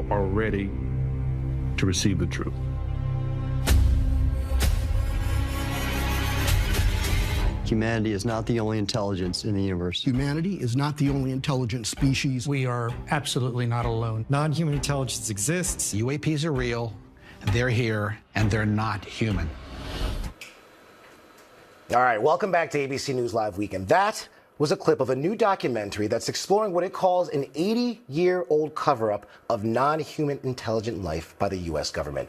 people are ready to receive the truth. Humanity is not the only intelligence in the universe. Humanity is not the only intelligent species. We are absolutely not alone. Non-human intelligence exists. UAPs are real, they're here, and they're not human. All right, welcome back to ABC News Live Weekend. That was a clip of a new documentary that's exploring what it calls an 80-year-old cover-up of non-human intelligent life by the U.S. government.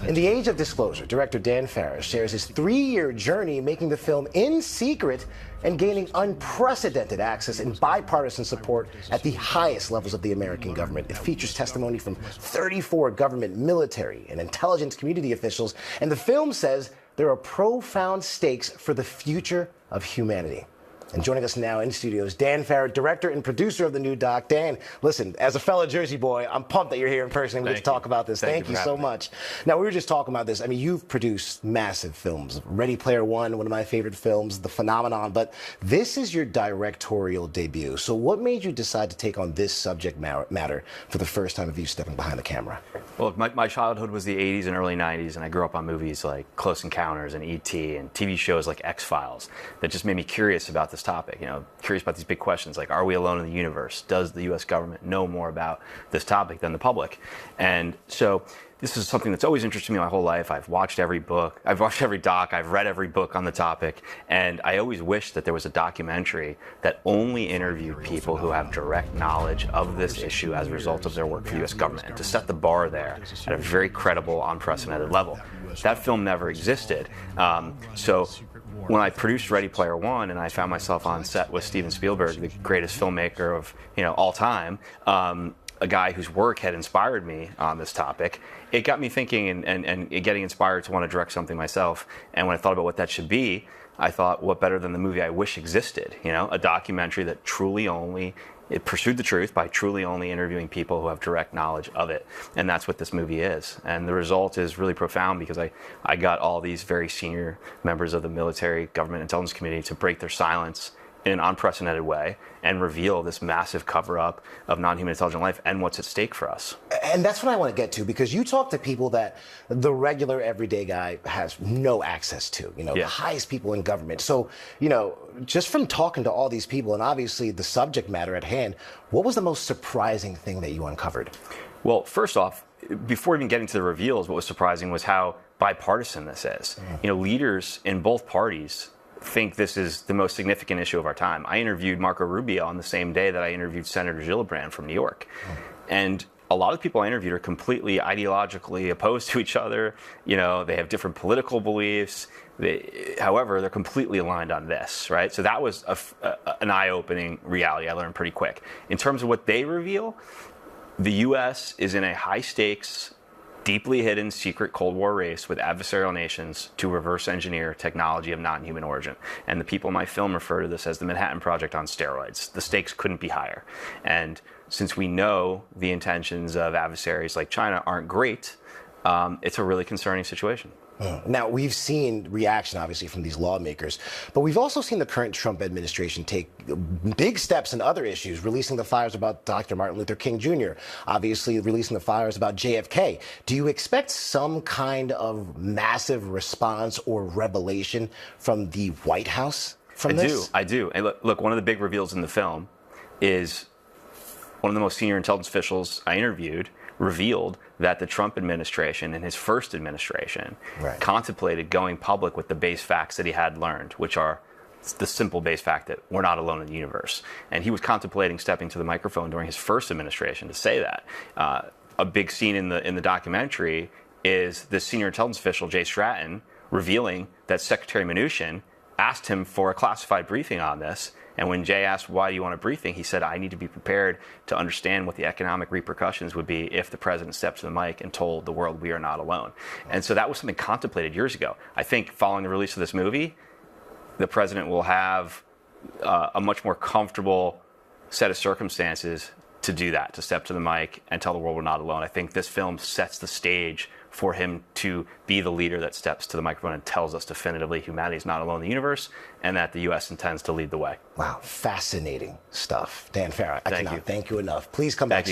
In the age of disclosure, director Dan Farris shares his 3-year journey making the film in secret and gaining unprecedented access and bipartisan support at the highest levels of the American government. It features testimony from 34 government, military, and intelligence community officials, and the film says there are profound stakes for the future of humanity. And joining us now in studios, Dan Farris, director and producer of the new doc. Dan, listen, as a fellow Jersey boy, I'm pumped that you're here in person and we get to talk about this. Thank you so much. Now, we were just talking about this. I mean, you've produced massive films. Ready Player One, one of my favorite films, The Phenomenon, but this is your directorial debut. So what made you decide to take on this subject matter for the first time of you stepping behind the camera? Well, my childhood was the 80s and early 90s, and I grew up on movies like Close Encounters and E.T. and TV shows like X-Files that just made me curious about this topic, curious about these big questions like, are we alone in the universe? Does the U.S. government know more about this topic than the public? And so this is something that's always interested me my whole life. I've watched every book, I've watched every doc, I've read every book on the topic, and I always wished that there was a documentary that only interviewed people who have direct knowledge of this issue as a result of their work for the U.S. government, and to set the bar there at a very credible, unprecedented level. That film never existed. So when I produced Ready Player One and I found myself on set with Steven Spielberg, the greatest filmmaker of all time, a guy whose work had inspired me on this topic, it got me thinking and getting inspired to want to direct something myself. And when I thought about what that should be, I thought, what better than the movie I wish existed? A documentary that it pursued the truth by truly only interviewing people who have direct knowledge of it. And that's what this movie is. And the result is really profound because I got all these very senior members of the military, government intelligence community to break their silence in an unprecedented way and reveal this massive cover-up of non-human intelligent life and what's at stake for us. And that's what I want to get to, because you talk to people that the regular everyday guy has no access to, the highest people in government. So, just from talking to all these people and obviously the subject matter at hand, what was the most surprising thing that you uncovered? Well, first off, before even getting to the reveals, what was surprising was how bipartisan this is. Leaders in both parties think this is the most significant issue of our time. I interviewed Marco Rubio on the same day that I interviewed Senator Gillibrand from New York. And a lot of the people I interviewed are completely ideologically opposed to each other. They have different political beliefs. However, they're completely aligned on this, right? So that was an eye-opening reality I learned pretty quick. In terms of what they reveal, the U.S. is in a high-stakes, deeply hidden secret Cold War race with adversarial nations to reverse engineer technology of non-human origin. And the people in my film refer to this as the Manhattan Project on steroids. The stakes couldn't be higher. And since we know the intentions of adversaries like China aren't great, it's a really concerning situation. Now, we've seen reaction, obviously, from these lawmakers, but we've also seen the current Trump administration take big steps in other issues, releasing the files about Dr. Martin Luther King Jr., obviously releasing the files about JFK. Do you expect some kind of massive response or revelation from the White House from this? I do. And look, one of the big reveals in the film is one of the most senior intelligence officials I interviewed revealed that the Trump administration, in his first administration, contemplated going public with the base facts that he had learned, which are the simple base fact that we're not alone in the universe. And he was contemplating stepping to the microphone during his first administration to say that. A big scene in the documentary is the senior intelligence official, Jay Stratton, revealing that Secretary Mnuchin asked him for a classified briefing on this. And when Jay asked, why do you want a briefing? He said, I need to be prepared to understand what the economic repercussions would be if the president stepped to the mic and told the world we are not alone. And so that was something contemplated years ago. I think following the release of this movie, the president will have a much more comfortable set of circumstances to do that, to step to the mic and tell the world we're not alone. I think this film sets the stage for him to be the leader that steps to the microphone and tells us definitively humanity is not alone in the universe and that the U.S. intends to lead the way. Wow, fascinating stuff. Dan Farris, I cannot thank you enough. Please come back soon.